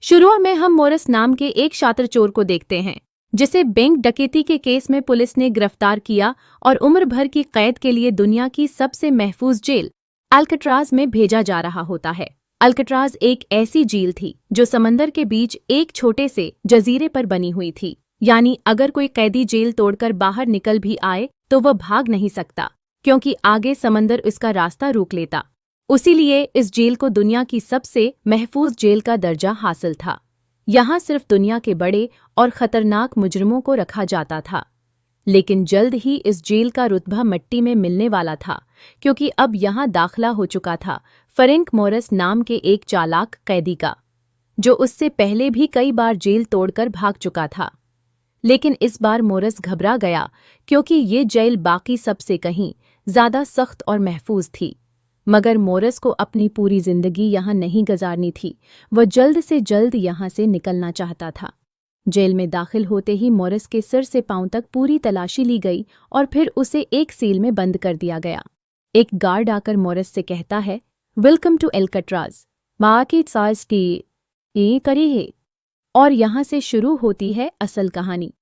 शुरू में हम मोरिस नाम के एक शातिर चोर को देखते हैं जिसे बैंक डकैती के केस में पुलिस ने गिरफ्तार किया और उम्र भर की कैद के लिए दुनिया की सबसे महफूज जेल अल्काट्राज में भेजा जा रहा होता है। अल्काट्राज एक ऐसी जेल थी जो समंदर के बीच एक छोटे से जजीरे पर बनी हुई थी, यानी अगर कोई कैदी जेल तोड़कर बाहर निकल भी आए तो वह भाग नहीं सकता क्योंकि आगे समंदर उसका रास्ता रोक लेता। उसीलिए इस जेल को दुनिया की सबसे महफूज जेल का दर्जा हासिल था। यहाँ सिर्फ दुनिया के बड़े और खतरनाक मुजरिमों को रखा जाता था। लेकिन जल्द ही इस जेल का रुतबा मिट्टी में मिलने वाला था क्योंकि अब यहाँ दाखिला हो चुका था फ्रैंक मोरिस नाम के एक चालाक कैदी का, जो उससे पहले भी कई बार जेल तोड़कर भाग चुका था। लेकिन इस बार मोरिस घबरा गया क्योंकि ये जेल बाकी सबसे कहीं ज्यादा सख्त और महफूज थी। मगर मोरिस को अपनी पूरी जिंदगी यहाँ नहीं गुजारनी थी, वह जल्द से जल्द यहाँ से निकलना चाहता था। जेल में दाखिल होते ही मोरिस के सिर से पांव तक पूरी तलाशी ली गई और फिर उसे एक सील में बंद कर दिया गया। एक गार्ड आकर मोरिस से कहता है, वेलकम टू अल्काट्राज, बाकी साज की करी है। और यहाँ से शुरू होती है असल कहानी।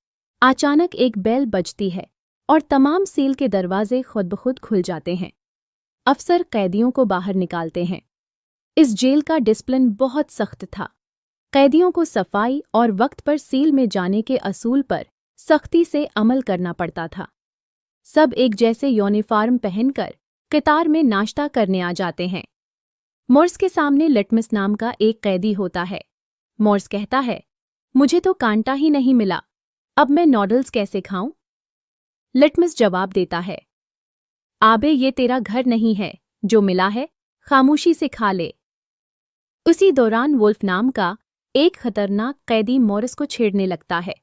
अचानक एक बेल बजती है और तमाम सील के दरवाजे खुद ब खुद खुल जाते हैं। अफसर कैदियों को बाहर निकालते हैं। इस जेल का डिसिप्लिन बहुत सख्त था। कैदियों को सफाई और वक्त पर सील में जाने के असूल पर सख्ती से अमल करना पड़ता था। सब एक जैसे यूनिफॉर्म पहनकर कतार में नाश्ता करने आ जाते हैं। मोरिस के सामने लिटमस नाम का एक कैदी होता है। मोरिस कहता है, मुझे तो कांटा ही नहीं मिला, अब मैं नूडल्स कैसे खाऊं? लिटमस जवाब देता है, आबे ये तेरा घर नहीं है, जो मिला है खामोशी से खा ले। उसी दौरान वुल्फ नाम का एक खतरनाक कैदी मोरिस को छेड़ने लगता है।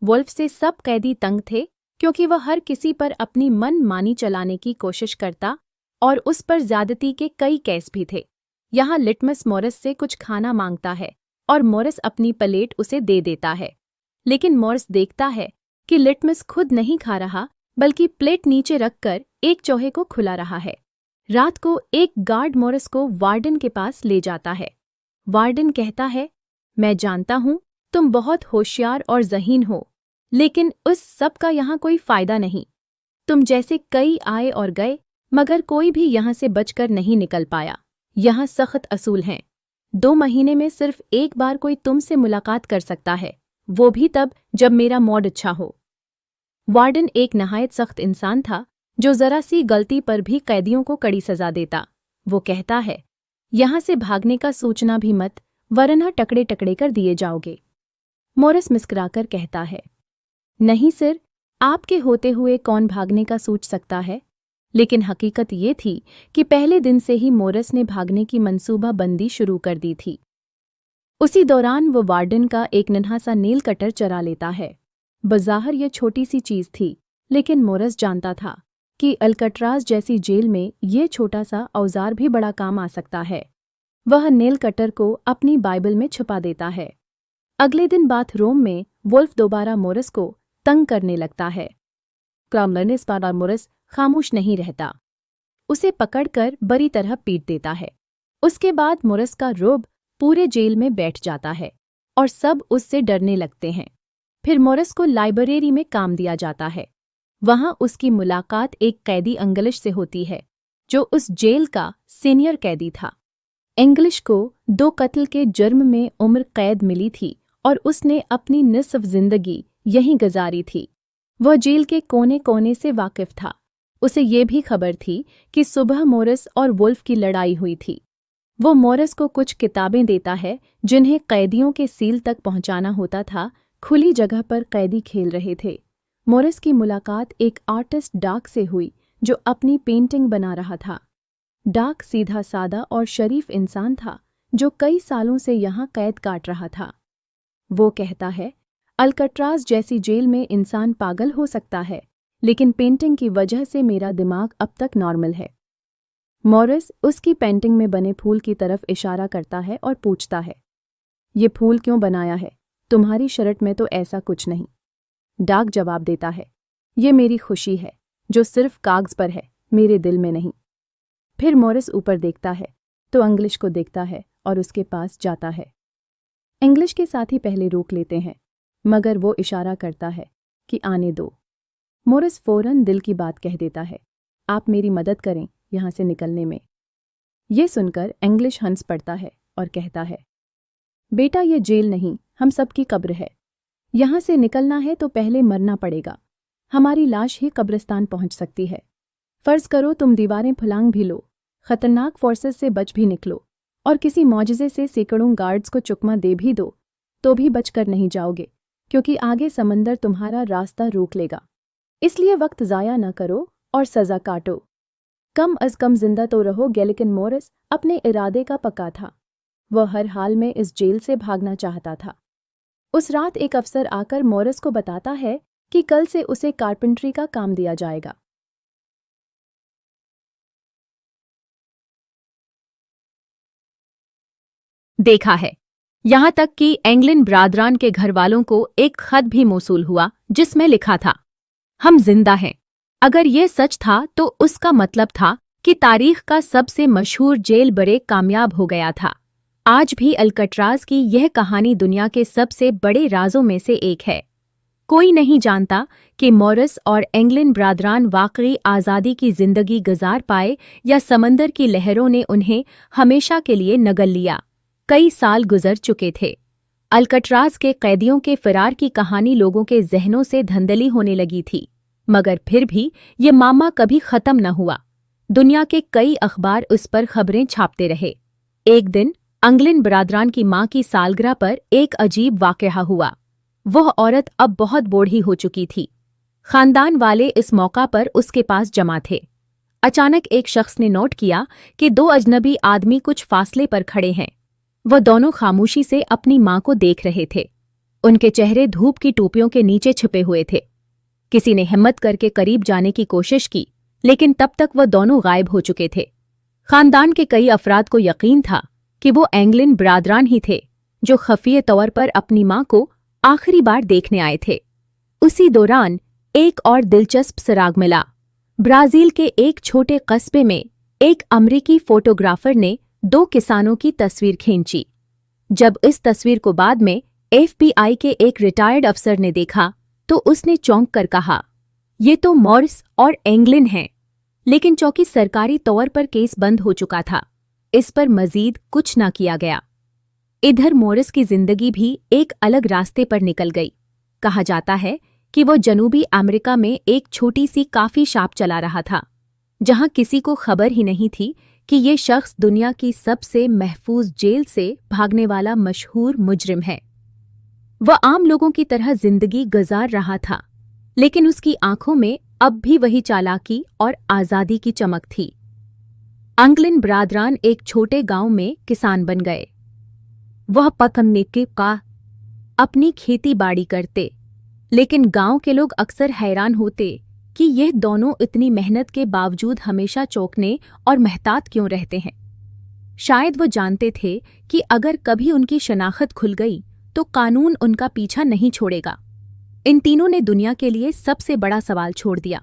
वुल्फ से सब कैदी तंग थे क्योंकि वह हर किसी पर अपनी मन मानी चलाने की कोशिश करता और उस पर ज्यादती के कई केस भी थे। यहाँ लिटमस मोरिस से कुछ खाना मांगता है और मोरिस अपनी प्लेट उसे दे देता है। लेकिन मोरिस देखता है कि लिटमस खुद नहीं खा रहा बल्कि प्लेट नीचे रखकर एक चौहे को खुला रहा है। रात को एक गार्ड मोरिस को वार्डन के पास ले जाता है। वार्डन कहता है, मैं जानता हूं तुम बहुत होशियार और ज़हीन हो, लेकिन उस सब का यहाँ कोई फायदा नहीं। तुम जैसे कई आए और गए मगर कोई भी यहाँ से बचकर नहीं निकल पाया। यहाँ सख्त असूल हैं। 2 महीने में सिर्फ एक बार कोई तुमसे मुलाकात कर सकता है, वो भी तब जब मेरा मूड अच्छा हो। वार्डन एक नहायत सख्त इंसान था जो जरा सी गलती पर भी कैदियों को कड़ी सजा देता। वो कहता है, यहाँ से भागने का सोचना भी मत, वरना टकड़े टकड़े कर दिए जाओगे। मोरिस मुस्कुराकर कहता है, नहीं सर, आपके होते हुए कौन भागने का सोच सकता है? लेकिन हकीकत ये थी कि पहले दिन से ही मोरिस ने भागने की मंसूबा बंदी शुरू कर दी थी। उसी दौरान वो वार्डन का एक नन्हा सा नेल कटर चरा लेता है। बज़ाहिर यह छोटी सी चीज थी, लेकिन मोरिस जानता था कि अल्काट्राज जैसी जेल में ये छोटा सा औजार भी बड़ा काम आ सकता है। वह नेल कटर को अपनी बाइबल में छुपा देता है। अगले दिन बाथरूम में वुल्फ दोबारा मोरिस को तंग करने लगता है। क्रामलनिस पर मोरिस खामोश नहीं रहता, उसे पकड़कर बुरी तरह पीट देता है। उसके बाद मोरिस का रुब पूरे जेल में बैठ जाता है और सब उससे डरने लगते हैं। फिर मोरिस को लाइब्रेरी में काम दिया जाता है। वहां उसकी मुलाकात एक कैदी इंग्लिश से होती है जो उस जेल का सीनियर कैदी था। इंग्लिश को 2 कत्ल के जुर्म में उम्र कैद मिली थी और उसने अपनी निसफ जिंदगी यहीं गुजारी थी। वह जेल के कोने कोने से वाकिफ था। उसे ये भी खबर थी कि सुबह मोरिस और वुल्फ की लड़ाई हुई थी। वो मोरिस को कुछ किताबें देता है जिन्हें कैदियों के सील तक पहुंचाना होता था। खुली जगह पर कैदी खेल रहे थे। मोरिस की मुलाकात एक आर्टिस्ट डाक से हुई जो अपनी पेंटिंग बना रहा था। डाक सीधा सादा और शरीफ इंसान था जो कई सालों से यहाँ कैद काट रहा था। वो कहता है, अल्काट्राज जैसी जेल में इंसान पागल हो सकता है, लेकिन पेंटिंग की वजह से मेरा दिमाग अब तक नॉर्मल है। मोरिस उसकी पेंटिंग में बने फूल की तरफ इशारा करता है और पूछता है, ये फूल क्यों बनाया है? तुम्हारी शर्ट में तो ऐसा कुछ नहीं। डाक जवाब देता है, ये मेरी खुशी है जो सिर्फ कागज पर है, मेरे दिल में नहीं। फिर मोरिस ऊपर देखता है तो इंग्लिश को देखता है और उसके पास जाता है। इंग्लिश के साथी पहले रोक लेते हैं, मगर वो इशारा करता है कि आने दो। मोरिस फौरन दिल की बात कह देता है, आप मेरी मदद करें यहाँ से निकलने में। ये सुनकर इंग्लिश हंस पड़ता है और कहता है, बेटा ये जेल नहीं, हम सबकी कब्र है। यहाँ से निकलना है तो पहले मरना पड़ेगा। हमारी लाश ही कब्रिस्तान पहुँच सकती है। फर्ज करो तुम दीवारें फलांग भी लो, खतरनाक फोर्सेस से बच भी निकलो और किसी मौजज़े से सैकड़ों गार्ड्स को चुकमा दे भी दो, तो भी बचकर नहीं जाओगे, क्योंकि आगे समंदर तुम्हारा रास्ता रोक लेगा। इसलिए वक्त ज़ाया न करो और सज़ा काटो। कम अज़ कम जिंदा तो रहो। गैलिकन मोरिस अपने इरादे का पक्का था। वह हर हाल में इस जेल से भागना चाहता था। उस रात एक अफसर आकर मोरिस को बताता है कि कल से उसे कारपेंट्री का काम दिया जाएगा। देखा है, यहाँ तक कि एंगलिन ब्रादरान के घर वालों को एक खत भी मौसूल हुआ जिसमें लिखा था, हम जिंदा हैं। अगर ये सच था तो उसका मतलब था कि तारीख का सबसे मशहूर जेल ब्रेक कामयाब हो गया था। आज भी अल्कट्राज की यह कहानी दुनिया के सबसे बड़े राजों में से एक है। कोई नहीं जानता कि मोरिस और एंगलिन ब्रादरान वाकई आज़ादी की जिंदगी गुजार पाए या समंदर की लहरों ने उन्हें हमेशा के लिए नगल लिया। कई साल गुजर चुके थे। अल्कट्राज के कैदियों के फरार की कहानी लोगों के जहनों से धंधली होने लगी थी, मगर फिर भी ये मामला कभी खत्म न हुआ। दुनिया के कई अखबार उस पर खबरें छापते रहे। एक दिन एंगलिन ब्रादरान की मां की सालगिरह पर एक अजीब वाक़या हुआ। वह औरत अब बहुत बूढ़ी हो चुकी थी। खानदान वाले इस मौका पर उसके पास जमा थे। अचानक एक शख्स ने नोट किया कि दो अजनबी आदमी कुछ फासले पर खड़े हैं। वह दोनों खामोशी से अपनी मां को देख रहे थे। उनके चेहरे धूप की टोपियों के नीचे छुपे हुए थे। किसी ने हिम्मत करके करीब जाने की कोशिश की, लेकिन तब तक वह दोनों गायब हो चुके थे। खानदान के कई अफराद को यकीन था कि वो एंगलिन ब्रादरान ही थे, जो खफिये तौर पर अपनी मां को आखिरी बार देखने आए थे। उसी दौरान एक और दिलचस्प सुराग मिला। ब्राजील के एक छोटे कस्बे में एक अमरीकी फोटोग्राफर ने दो किसानों की तस्वीर खींची। जब इस तस्वीर को बाद में FBI के एक रिटायर्ड अफसर ने देखा तो उसने चौंक कर कहा, ये तो मोरिस और एंगलिन हैं। लेकिन चूंकि सरकारी तौर पर केस बंद हो चुका था, इस पर मजीद कुछ न किया गया। इधर मोरिस की जिंदगी भी एक अलग रास्ते पर निकल गई। कहा जाता है कि वो जनूबी अमेरिका में एक छोटी सी कॉफी शॉप चला रहा था, जहां किसी को खबर ही नहीं थी कि ये शख्स दुनिया की सबसे महफूज जेल से भागने वाला मशहूर मुजरिम है। वह आम लोगों की तरह जिंदगी गुजार रहा था, लेकिन उसकी आंखों में अब भी वही चालाकी और आज़ादी की चमक थी। एंगलिन ब्रादरान एक छोटे गांव में किसान बन गए। वह पकने के का अपनी खेती बाड़ी करते, लेकिन गांव के लोग अक्सर हैरान होते कि यह दोनों इतनी मेहनत के बावजूद हमेशा चौंकने और महतात क्यों रहते हैं। शायद वो जानते थे कि अगर कभी उनकी शनाख्त खुल गई तो कानून उनका पीछा नहीं छोड़ेगा। इन तीनों ने दुनिया के लिए सबसे बड़ा सवाल छोड़ दिया,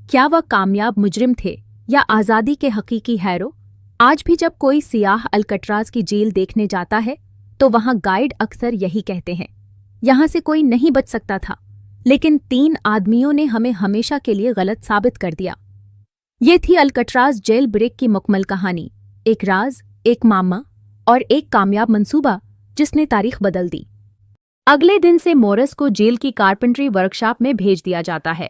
क्या वह कामयाब मुजरिम थे या आज़ादी के हकीकी हैरो? आज भी जब कोई सियाह अल्कट्राज की जेल देखने जाता है तो वहां गाइड अक्सर यही कहते हैं, यहां से कोई नहीं बच सकता था, लेकिन 3 आदमियों ने हमें हमेशा के लिए गलत साबित कर दिया। ये थी अल्कट्राज जेल ब्रेक की मुकम्मल कहानी। एक राज, एक मामा और एक कामयाब मंसूबा जिसने तारीख बदल दी। अगले दिन से मोरिस को जेल की कारपेंट्री वर्कशॉप में भेज दिया जाता है।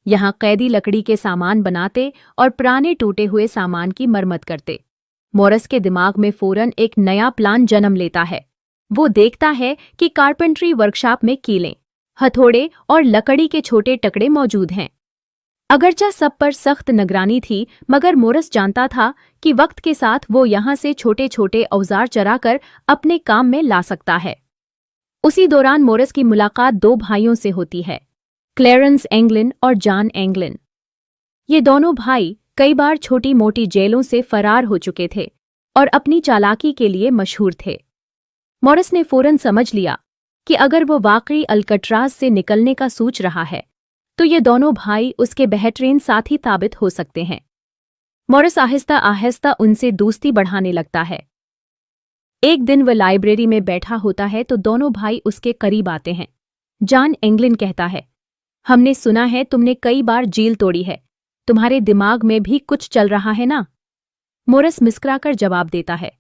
यहाँ कैदी लकड़ी के सामान बनाते और पुराने टूटे हुए सामान की मरम्मत करते। मोरिस के दिमाग में फौरन एक नया प्लान जन्म लेता है। वो देखता है कि कारपेंट्री वर्कशॉप में कीलें, हथौड़े और लकड़ी के छोटे टुकड़े मौजूद हैं। अगरचा सब पर सख्त निगरानी थी, मगर मोरिस जानता था कि वक्त के साथ वो यहाँ से छोटे छोटे औजार चराकर अपने काम में ला सकता है। उसी दौरान मोरिस की मुलाकात 2 भाइयों से होती है, क्लेरेंस एंगलिन और जॉन एंगलिन। ये दोनों भाई कई बार छोटी मोटी जेलों से फरार हो चुके थे और अपनी चालाकी के लिए मशहूर थे। मोरिस ने फौरन समझ लिया कि अगर वो वाकई अल्कट्राज से निकलने का सोच रहा है तो ये दोनों भाई उसके बेहतरीन साथी साबित हो सकते हैं। मोरिस आहिस्ता आहिस्ता उनसे दोस्ती बढ़ाने लगता है। एक दिन वह लाइब्रेरी में बैठा होता है तो दोनों भाई उसके करीब आते हैं। जॉन एंगलिन कहता है, हमने सुना है तुमने कई बार जेल तोड़ी है, तुम्हारे दिमाग में भी कुछ चल रहा है ना? मोरस मुस्कुराकर जवाब देता है,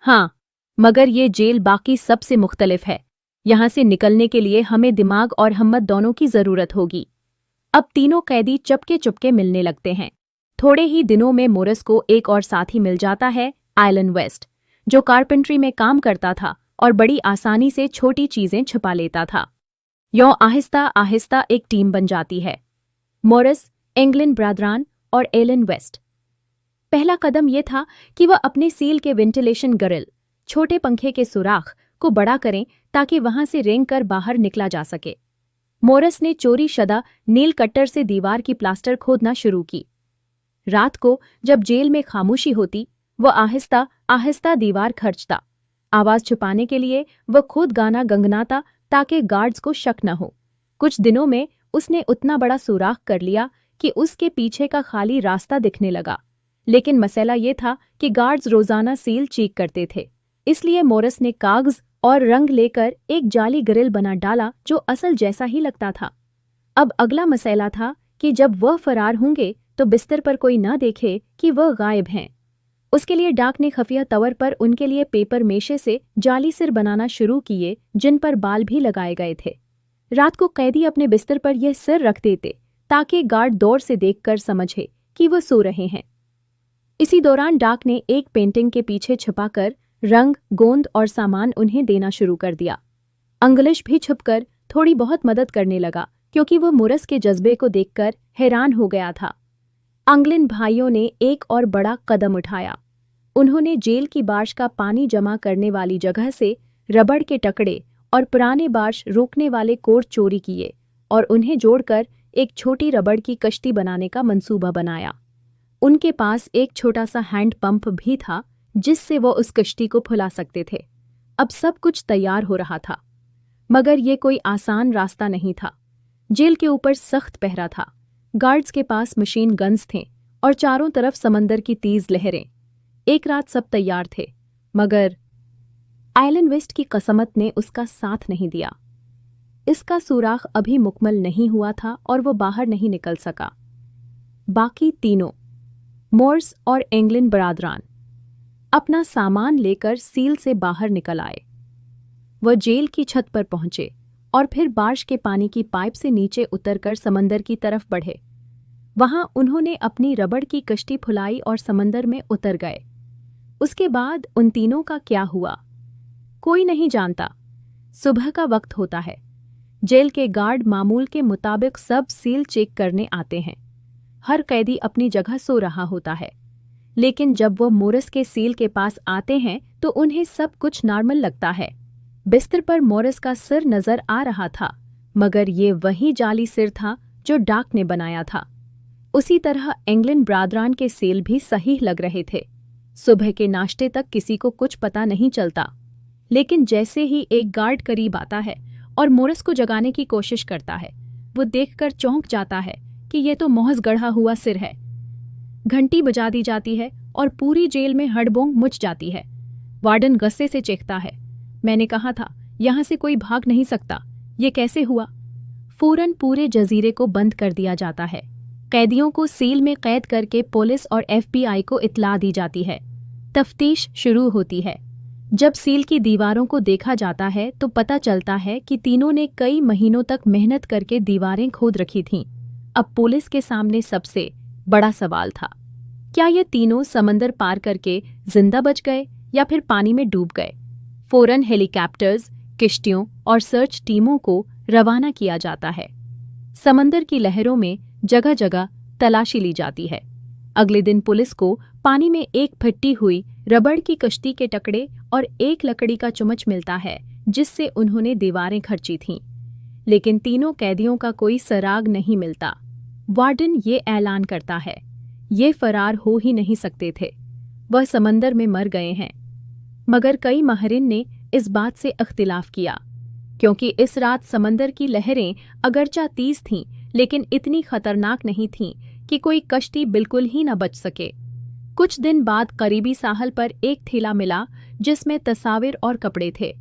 हाँ, मगर ये जेल बाकी सबसे मुख्तलिफ है। यहां से निकलने के लिए हमें दिमाग और हिम्मत दोनों की जरूरत होगी। अब तीनों कैदी चुपके चुपके मिलने लगते हैं। थोड़े ही दिनों में मोरस को एक और साथी मिल जाता है, एलन वेस्ट, जो कारपेंट्री में काम करता था और बड़ी आसानी से छोटी चीजें छुपा लेता था। यों आहिस्ता आहिस्ता एक टीम बन जाती है, मोरस, एंगलिन ब्रादरान और एलन वेस्ट। पहला कदम यह था कि वह अपने सील के वेंटिलेशन ग्रिल, छोटे पंखे के सुराख को बड़ा करें ताकि वहां से रेंग कर बाहर निकला जा सके। मोरस ने चोरी शदा नील कट्टर से दीवार की प्लास्टर खोदना शुरू की। रात को जब जेल में खामोशी होती, वह आहिस्ता आहिस्ता दीवार खर्चता। आवाज छुपाने के लिए वह खुद गाना गंगनाता ताकि गार्ड्स को शक न हो। कुछ दिनों में उसने उतना बड़ा सुराख कर लिया कि उसके पीछे का खाली रास्ता दिखने लगा। लेकिन मसला ये था कि गार्ड्स रोजाना सील चेक करते थे, इसलिए मोरस ने कागज और रंग लेकर एक जाली ग्रिल बना डाला जो असल जैसा ही लगता था। अब अगला मसला था कि जब वह फरार होंगे तो बिस्तर पर कोई न देखे कि वह गायब हैं। उसके लिए डाक ने खुफिया तौर पर उनके लिए पेपर मेशे से जाली सिर बनाना शुरू किए, जिन पर बाल भी लगाए गए थे। रात को कैदी अपने बिस्तर पर यह सिर रख देते ताकि गार्ड दौर से देखकर समझे कि वह सो रहे हैं। इसी दौरान डाक ने एक पेंटिंग के पीछे छुपाकर रंग, गोंद और सामान उन्हें देना शुरू कर दिया। अंग्लिश भी छुपकर थोड़ी बहुत मदद करने लगा, क्योंकि वह मोरस के जज्बे को देखकर हैरान हो गया था। एंगलिन भाइयों ने एक और बड़ा कदम उठाया। उन्होंने जेल की बार्श का पानी जमा करने वाली जगह से रबड़ के टकड़े और पुराने बार्श रोकने वाले कोर चोरी किए और उन्हें जोड़कर एक छोटी रबड़ की कश्ती बनाने का मंसूबा बनाया। उनके पास एक छोटा सा हैंड पंप भी था जिससे वो उस कश्ती को फुला सकते थे। अब सब कुछ तैयार हो रहा था, मगर ये कोई आसान रास्ता नहीं था। जेल के ऊपर सख्त पहरा था, गार्ड्स के पास मशीन गन्स थे और चारों तरफ समंदर की तेज लहरें। एक रात सब तैयार थे, मगर एलन वेस्ट की कसमत ने उसका साथ नहीं दिया। इसका सुराख अभी मुकम्मल नहीं हुआ था और वो बाहर नहीं निकल सका। बाकी तीनों, मोर्स और एंगलिन बरादरान, अपना सामान लेकर सील से बाहर निकल आए। वह जेल की छत पर पहुंचे और फिर बारिश के पानी की पाइप से नीचे उतरकर समंदर की तरफ बढ़े। वहां उन्होंने अपनी रबड़ की कश्ती फुलाई और समंदर में उतर गए। उसके बाद उन तीनों का क्या हुआ, कोई नहीं जानता। सुबह का वक्त होता है। जेल के गार्ड मामूल के मुताबिक सब सील चेक करने आते हैं। हर कैदी अपनी जगह सो रहा होता है, लेकिन जब वो मोरस के सील के पास आते हैं तो उन्हें सब कुछ नॉर्मल लगता है। बिस्तर पर मोरस का सिर नजर आ रहा था, मगर ये वही जाली सिर था जो डाक ने बनाया था। उसी तरह एंगलिन ब्रादरान के सील भी सही लग रहे थे। सुबह के नाश्ते तक किसी को कुछ पता नहीं चलता, लेकिन जैसे ही एक गार्ड करीब आता है और मोरस को जगाने की कोशिश करता है, वो देखकर चौंक जाता है कि ये तो महज गढ़ा हुआ सिर है। घंटी बजा दी जाती है और पूरी जेल में हड़बोंग मच जाती है। वार्डन गुस्से से चीखता है, मैंने कहा था यहाँ से कोई भाग नहीं सकता, ये कैसे हुआ? फौरन पूरे जजीरे को बंद कर दिया जाता है। कैदियों को सील में कैद करके पुलिस और FBI को इत्तला दी जाती है। तफ्तीश शुरू होती है। जब सील की दीवारों को देखा जाता है तो पता चलता है कि तीनों ने कई महीनों तक मेहनत करके दीवारें खोद रखी थीं। अब पुलिस के सामने सबसे बड़ा सवाल था, क्या ये तीनों समंदर पार करके जिंदा बच गए या फिर पानी में डूब गए? फौरन हेलीकॉप्टर्स, किश्तियों और सर्च टीमों को रवाना किया जाता है। समंदर की लहरों में जगह जगह तलाशी ली जाती है। अगले दिन पुलिस को पानी में एक फटी हुई रबड़ की कश्ती के टुकड़े और एक लकड़ी का चम्मच मिलता है जिससे उन्होंने दीवारें खर्ची थीं, लेकिन तीनों कैदियों का कोई सराग नहीं मिलता। वार्डन ये ऐलान करता है, ये फरार हो ही नहीं सकते थे, वह समंदर में मर गए हैं। मगर कई माहिरीन ने इस बात से इख्तिलाफ किया, क्योंकि इस रात समंदर की लहरें अगरचा तेज थीं, लेकिन इतनी खतरनाक नहीं थीं कि कोई कश्ती बिल्कुल ही न बच सके। कुछ दिन बाद करीबी साहल पर एक थैला मिला जिसमें तस्वीर और कपड़े थे।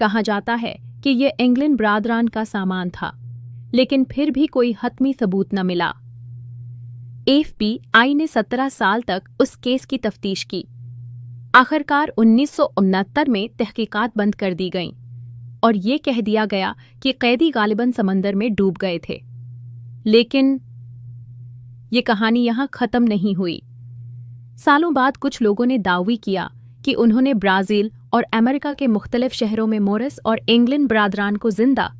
कहा जाता है कि ये इंग्लैंड ब्रादरान का सामान था, लेकिन फिर भी कोई हतमी सबूत न मिला। FBI ने 17 साल तक उस केस की तफ्तीश की। आखिरकार 1969 में तहकीकात बंद कर दी गईं और ये कह दिया गया कि कैदी गालिबन समंदर में डूब गए थे। लेकिन ये कहानी यहाँ खत्म नहीं हुई। सालों बाद कुछ लोगों ने दावी किया कि उन्होंने ब्राजील और अमेरिका के मुख्तलिफ शहरों में मोरिस और इंग्लैंड ब्रादरान को जिंदा